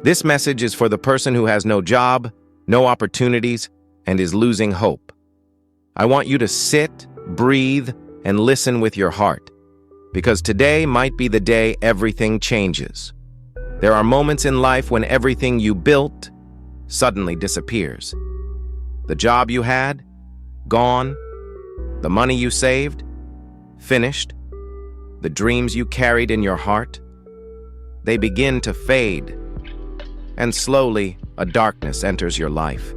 This message is for the person who has no job, no opportunities, and is losing hope. I want you to sit, breathe, and listen with your heart, because today might be the day everything changes. There are moments in life when everything you built suddenly disappears. The job you had, gone. The money you saved, finished. The dreams you carried in your heart, they begin to fade. And slowly, a darkness enters your life,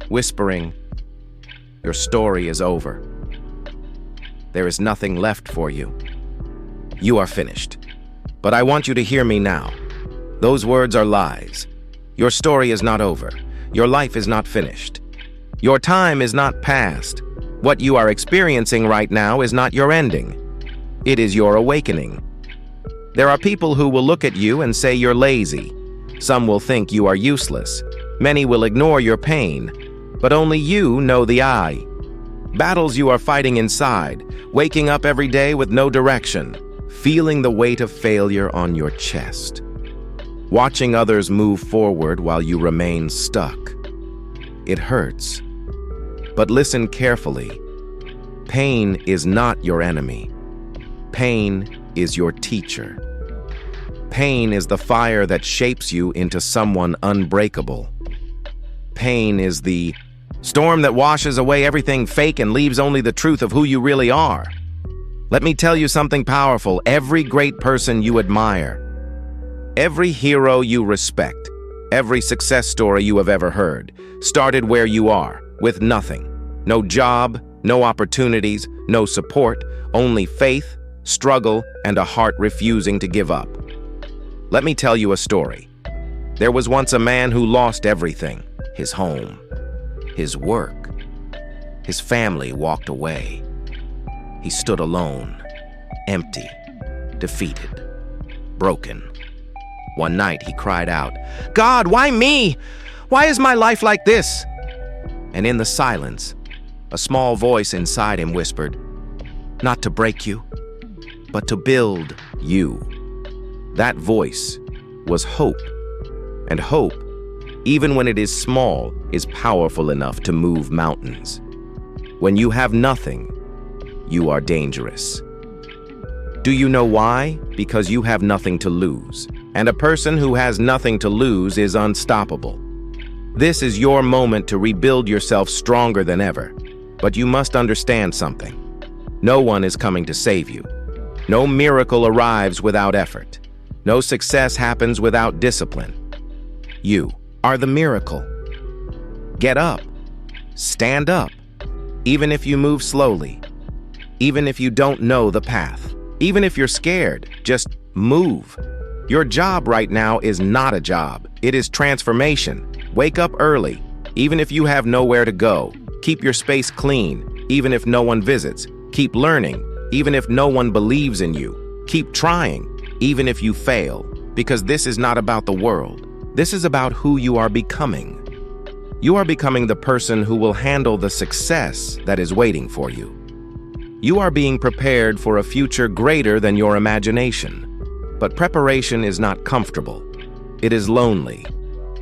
whispering, your story is over. There is nothing left for you. You are finished. But I want you to hear me now. Those words are lies. Your story is not over. Your life is not finished. Your time is not past. What you are experiencing right now is not your ending. It is your awakening. There are people who will look at you and say you're lazy. Some will think you are useless. Many will ignore your pain. But only you know the I. Battles you are fighting inside, waking up every day with no direction, feeling the weight of failure on your chest. Watching others move forward while you remain stuck. It hurts. But listen carefully. Pain is not your enemy. Pain is your teacher. Pain is the fire that shapes you into someone unbreakable. Pain is the storm that washes away everything fake and leaves only the truth of who you really are. Let me tell you something powerful. Every great person you admire, every hero you respect, every success story you have ever heard, started where you are, with nothing. No job, no opportunities, no support, only faith, struggle, and a heart refusing to give up. Let me tell you a story. There was once a man who lost everything. His home, his work, his family walked away. He stood alone, empty, defeated, broken. One night he cried out, "God, why me? Why is my life like this?" And in the silence, a small voice inside him whispered, "Not to break you, but to build you." That voice was hope. And hope, even when it is small, is powerful enough to move mountains. When you have nothing, you are dangerous. Do you know why? Because you have nothing to lose. And a person who has nothing to lose is unstoppable. This is your moment to rebuild yourself stronger than ever. But you must understand something. No one is coming to save you. No miracle arrives without effort. No success happens without discipline. You are the miracle. Get up. Stand up. Even if you move slowly. Even if you don't know the path. Even if you're scared, just move. Your job right now is not a job. It is transformation. Wake up early, even if you have nowhere to go. Keep your space clean, even if no one visits. Keep learning, even if no one believes in you. Keep trying, even if you fail, because this is not about the world. This is about who you are becoming. You are becoming the person who will handle the success that is waiting for you. You are being prepared for a future greater than your imagination. But preparation is not comfortable. It is lonely.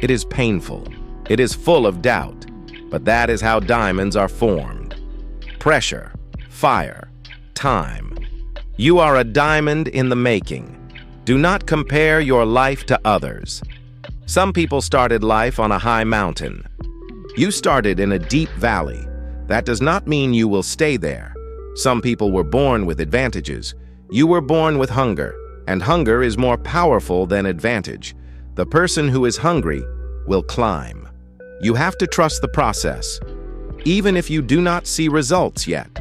It is painful. It is full of doubt. But that is how diamonds are formed. Pressure, fire, time. You are a diamond in the making. Do not compare your life to others. Some people started life on a high mountain. You started in a deep valley. That does not mean you will stay there. Some people were born with advantages. You were born with hunger, and hunger is more powerful than advantage. The person who is hungry will climb. You have to trust the process, even if you do not see results yet.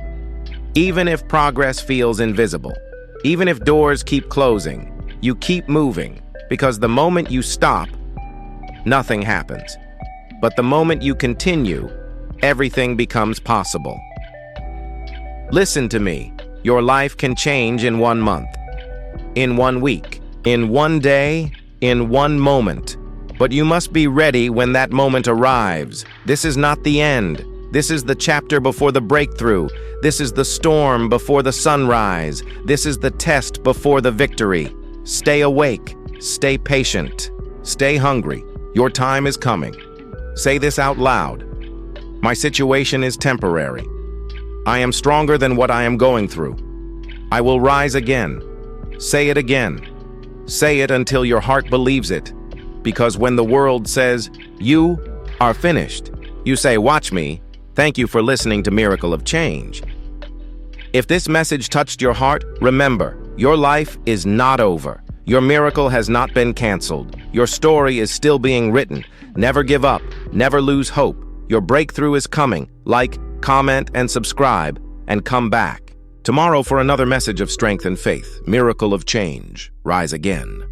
Even if progress feels invisible. Even if doors keep closing, you keep moving, because the moment you stop, nothing happens. But the moment you continue, everything becomes possible. Listen to me. Your life can change in 1 month, in 1 week, in 1 day, in 1 moment. But you must be ready when that moment arrives. This is not the end. This is the chapter before the breakthrough. This is the storm before the sunrise. This is the test before the victory. Stay awake. Stay patient. Stay hungry. Your time is coming. Say this out loud. My situation is temporary. I am stronger than what I am going through. I will rise again. Say it again. Say it until your heart believes it. Because when the world says, "You are finished," you say, "Watch me. Thank you for listening to Miracle of Change." If this message touched your heart, remember, your life is not over. Your miracle has not been canceled. Your story is still being written. Never give up. Never lose hope. Your breakthrough is coming. Like, comment, and subscribe, and come back tomorrow for another message of strength and faith. Miracle of Change. Rise again.